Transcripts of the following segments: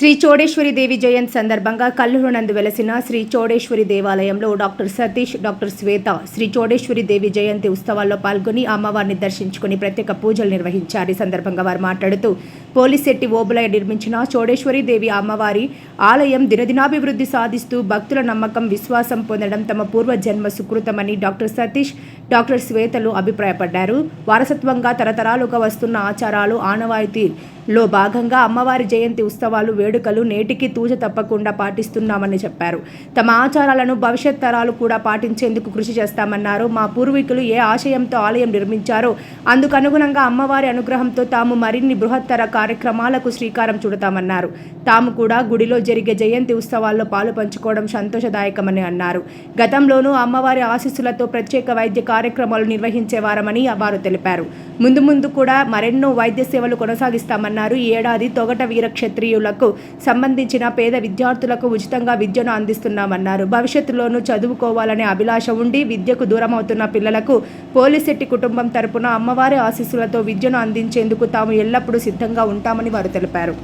శ్రీ చోడేశ్వరి దేవి జయంతి సందర్భంగా కల్లూరు నందు వెలసిన శ్రీ చోడేశ్వరి దేవాలయంలో డాక్టర్ సతీష్, డాక్టర్ శ్వేత శ్రీ చోడేశ్వరి దేవి జయంతి ఉత్సవాల్లో పాల్గొని అమ్మవారిని దర్శించుకుని ప్రత్యేక పూజలు నిర్వహించారు. ఈ సందర్భంగా వారు మాట్లాడుతూ పోలిశెట్టి ఓబులయ్య నిర్మించిన చోడేశ్వరి దేవి అమ్మవారి ఆలయం దినదినాభివృద్ధి సాధిస్తూ భక్తుల నమ్మకం, విశ్వాసం పొందడం తమ పూర్వజన్మ సుకృతమని డాక్టర్ సతీష్, డాక్టర్ శ్వేతలు అభిప్రాయపడ్డారు. వారసత్వంగా తరతరాలుగా వస్తున్న ఆచారాలు, ఆనవాయితీలో భాగంగా అమ్మవారి జయంతి ఉత్సవాలు, వేడుకలు నేటికి తూచ తప్పకుండా పాటిస్తున్నామని చెప్పారు. తమ ఆచారాలను భవిష్యత్ తరాలు కూడా పాటించేందుకు కృషి చేస్తామన్నారు. మా పూర్వీకులు ఏ ఆశయంతో ఆలయం నిర్మించారో అందుకు అనుగుణంగా అమ్మవారి అనుగ్రహంతో తాము మరిన్ని బృహత్తర కార్యక్రమాలకు శ్రీకారం చుడతామన్నారు. తాము కూడా గుడిలో జరిగే జయంతి ఉత్సవాల్లో పాలు పంచుకోవడం సంతోషదాయకమని అన్నారు. గతంలోనూ అమ్మవారి ఆశీస్సులతో ప్రత్యేక వైద్య కార్యక్రమాలు నిర్వహించేవారమని వారు తెలిపారు. ముందు కూడా మరెన్నో వైద్య సేవలు కొనసాగిస్తామన్నారు. ఈ ఏడాది తొగట వీర క్షత్రియులకు సంబంధించిన పేద విద్యార్థులకు ఉచితంగా విద్యను అందిస్తున్నామన్నారు. భవిష్యత్తులోనూ చదువుకోవాలనే అభిలాష ఉండి విద్యకు దూరమవుతున్న పిల్లలకు పోలిశెట్టి కుటుంబం తరపున అమ్మవారి ఆశీస్సులతో విద్యను అందించేందుకు తాము ఎల్లప్పుడూ సిద్ధంగా ఉంటామని వారు తెలిపారు.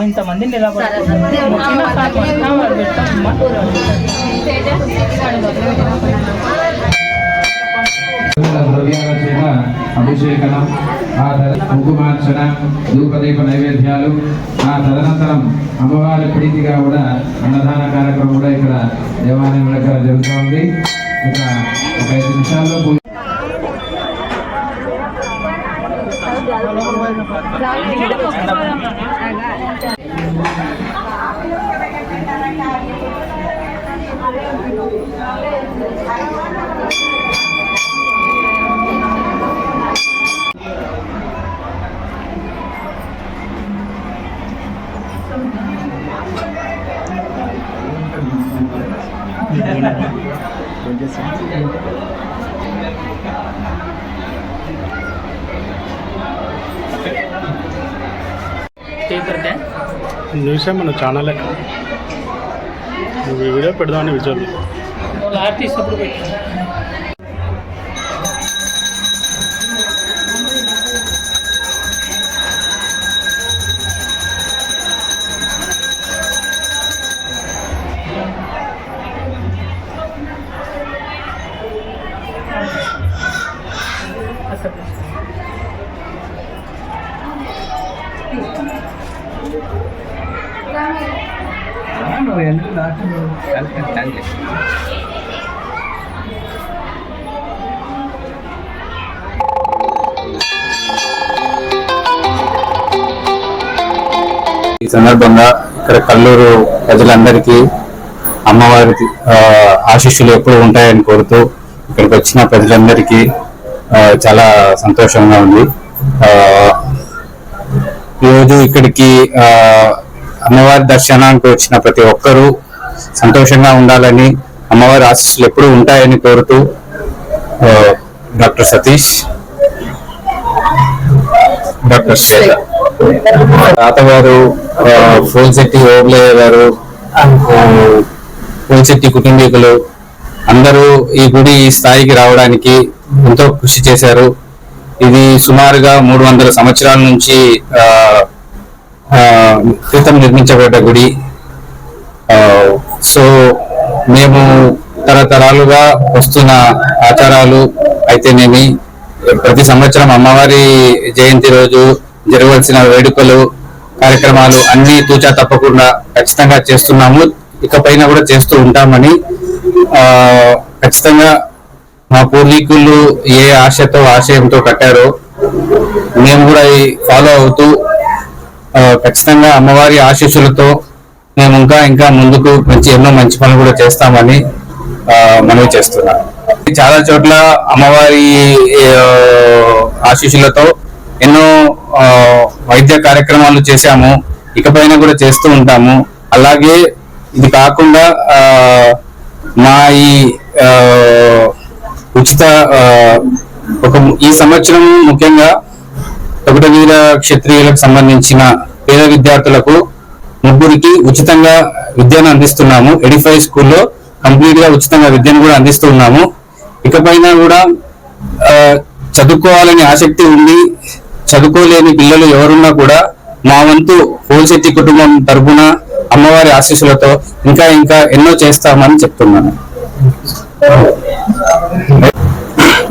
ఇంతమంది అభిషేకం, కుంకుమార్చన, ధూపదీప నైవేద్యాలు, తదనంతరం అమ్మవారి ప్రీతిగా కూడా అన్నదాన కార్యక్రమం కూడా ఇక్కడ దేవాలయం దగ్గర జరుగుతూ ఉంది. ఇక ఒక 5 నిమిషాల్లో చూసా మన ఛానలే వీడియో పెడదామని విజువల్ ఆర్టిస్ట్ అప్పుడు ఈ సందర్భంగా ఇక్కడ కల్లూరు ప్రజలందరికీ అమ్మవారి ఆశీస్సులు ఎప్పుడు ఉంటాయని కోరుతూ ఇక్కడికి వచ్చిన ప్రజలందరికీ చాలా సంతోషంగా ఉంది. ఈరోజు ఇక్కడికి అమ్మవారి దర్శనానికి వచ్చిన ప్రతి ఒక్కరూ సంతోషంగా ఉండాలని, అమ్మవారి ఆశీస్సులు ఎప్పుడు ఉంటాయని కోరుతూ డాక్టర్ సతీష్, డాక్టర్ శ్వేత, తాతగారు పోలిశెట్టి ఓబులయ్య గారు, పోలిశెట్టి కుటుంబీకులు అందరూ ఈ గుడి స్థాయికి రావడానికి ఎంతో కృషి చేశారు. ఇది సుమారుగా 300 సంవత్సరాల నుంచి క్రితం నిర్మించబడ్డ గుడి. సో మేము తరతరాలుగా వస్తున్న ఆచారాలు అయితేనేమి, ప్రతి సంవత్సరం అమ్మవారి జయంతి రోజు జరగవలసిన వేడుకలు, కార్యక్రమాలు అన్ని తూచా తప్పకుండా ఖచ్చితంగా చేస్తున్నాము. ఇకపైన కూడా చేస్తూ ఉంటామని ఖచ్చితంగా మా పూర్వీకులు ఏ ఆశతో ఆశయంతో కట్టారో మేము కూడా ఫాలో అవుతూ ఖచ్చితంగా అమ్మవారి ఆశీస్సులతో మేము ఇంకా ముందుకు ఎన్నో మంచి పనులు కూడా చేస్తామని మనవి చేస్తున్నాను. చాలా చోట్ల అమ్మవారి ఆశీస్సులతో ఎన్నో వైద్య కార్యక్రమాలు చేశాము, ఇకపైన కూడా చేస్తూ ఉంటాము. అలాగే ఇది కాకుండా మా ఈ ఉచిత ఈ సంవత్సరం ముఖ్యంగా తొగట వీర క్షత్రియులకు సంబంధించిన పేద విద్యార్థులకు 3 ఉచితంగా విద్యను అందిస్తున్నాము. ఎడిఫై స్కూల్లో కంప్లీట్ గా ఉచితంగా విద్యను కూడా అందిస్తున్నాము. ఇకపైన కూడా చదువుకోవాలని ఆసక్తి ఉండి చదువుకోలేని పిల్లలు ఎవరున్నా కూడా మా వంతు పోల్శెట్టి కుటుంబం తరపున అమ్మవారి ఆశీస్సులతో ఇంకా ఇంకా ఎన్నో చేస్తామని చెప్తున్నాను.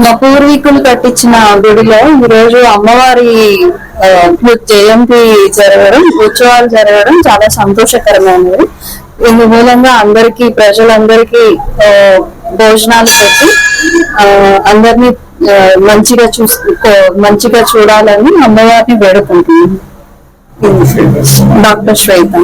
మా పూర్వీకులు కట్టించిన గుడిలో ఈరోజు అమ్మవారి జయంతి జరగడం, ఉత్సవాలు జరగడం చాలా సంతోషకరమైనది. ఇందు మూలంగా అందరికి ప్రజలందరికీ భోజనాలు పెట్టి అందరినీ మంచిగా చూడాలని అమ్మవారిని వేడుకుంటున్నాను. డాక్టర్ శ్వేత.